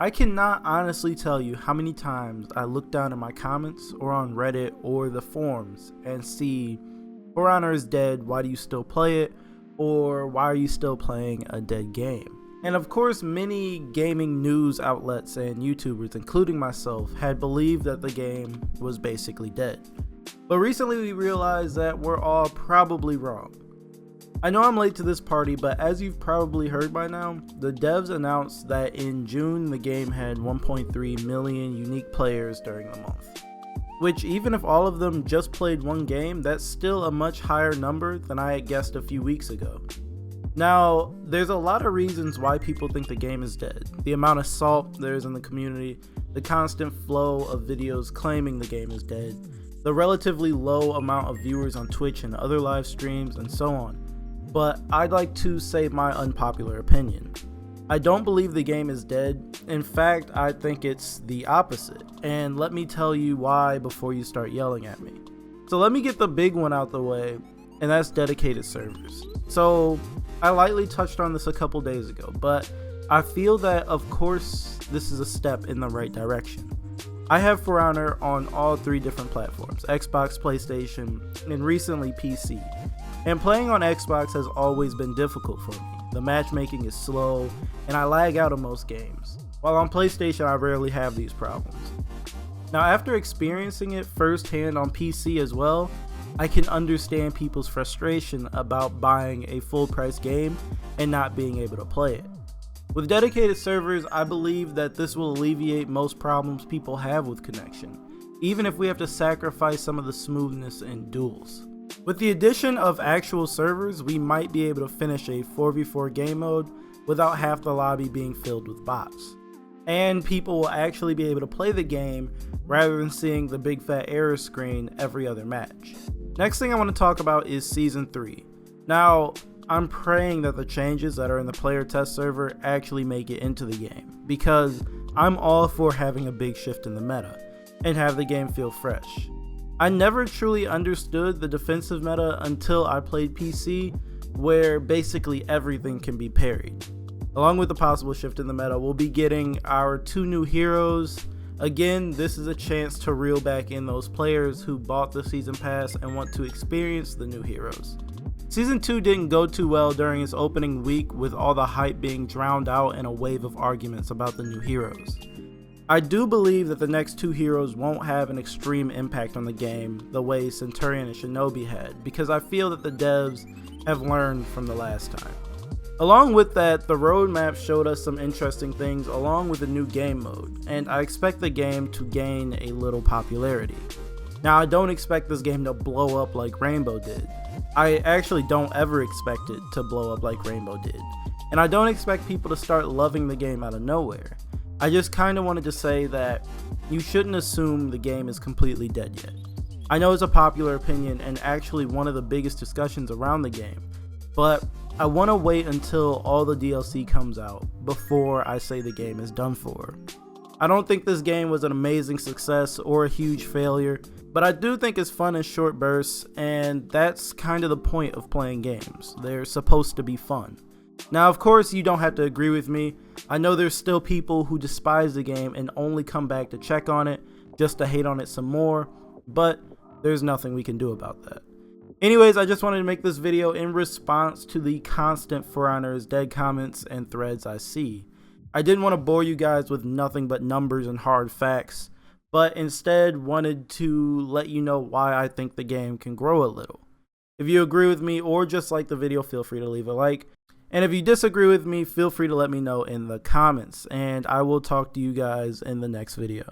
I cannot honestly tell you how many times I look down in my comments or on Reddit or the forums and see For Honor is dead, why do you still play it? Or why are you still playing a dead game? And of course, many gaming news outlets and YouTubers, including myself, had believed that the game was basically dead. But recently we realized that we're all probably wrong. I know I'm late to this party, but as you've probably heard by now, the devs announced that in June the game had 1.3 million unique players during the month. Which, even if all of them just played one game, that's still a much higher number than I had guessed a few weeks ago. Now, there's a lot of reasons why people think the game is dead. The amount of salt there is in the community, the constant flow of videos claiming the game is dead, the relatively low amount of viewers on Twitch and other live streams, and so on. But I'd like to say my unpopular opinion. I don't believe the game is dead. In fact, I think it's the opposite. And let me tell you why before you start yelling at me. So let me get the big one out the way, and that's dedicated servers. So I lightly touched on this a couple days ago, but I feel that of course this is a step in the right direction. I have For Honor on all three different platforms, Xbox, PlayStation, and recently PC. And playing on Xbox has always been difficult for me. The matchmaking is slow, and I lag out of most games. While on PlayStation, I rarely have these problems. Now, after experiencing it firsthand on PC as well, I can understand people's frustration about buying a full-price game and not being able to play it. With dedicated servers, I believe that this will alleviate most problems people have with connection, even if we have to sacrifice some of the smoothness in duels. With the addition of actual servers, we might be able to finish a 4v4 game mode without half the lobby being filled with bots. And people will actually be able to play the game rather than seeing the big fat error screen every other match. Next thing I want to talk about is Season 3. Now, I'm praying that the changes that are in the player test server actually make it into the game, because I'm all for having a big shift in the meta and have the game feel fresh. I never truly understood the defensive meta until I played PC, where basically everything can be parried. Along with the possible shift in the meta, we'll be getting our 2 new heroes. Again, this is a chance to reel back in those players who bought the season pass and want to experience the new heroes. Season 2 didn't go too well during its opening week, with all the hype being drowned out in a wave of arguments about the new heroes. I do believe that the next 2 heroes won't have an extreme impact on the game the way Centurion and Shinobi had, because I feel that the devs have learned from the last time. Along with that, the roadmap showed us some interesting things along with a new game mode, and I expect the game to gain a little popularity. Now, I don't expect this game to blow up like Rainbow did. I actually don't ever expect it to blow up like Rainbow did, and I don't expect people to start loving the game out of nowhere. I just kinda wanted to say that you shouldn't assume the game is completely dead yet. I know it's a popular opinion and actually one of the biggest discussions around the game, but I want to wait until all the DLC comes out before I say the game is done for. I don't think this game was an amazing success or a huge failure, but I do think it's fun in short bursts, and that's kind of the point of playing games. They're supposed to be fun. Now, of course, you don't have to agree with me. I know there's still people who despise the game and only come back to check on it just to hate on it some more, but there's nothing we can do about that. Anyways, I just wanted to make this video in response to the constant For Honor is dead comments and threads I see. I didn't want to bore you guys with nothing but numbers and hard facts, but instead wanted to let you know why I think the game can grow a little. If you agree with me or just like the video, feel free to leave a like. And if you disagree with me, feel free to let me know in the comments, and I will talk to you guys in the next video.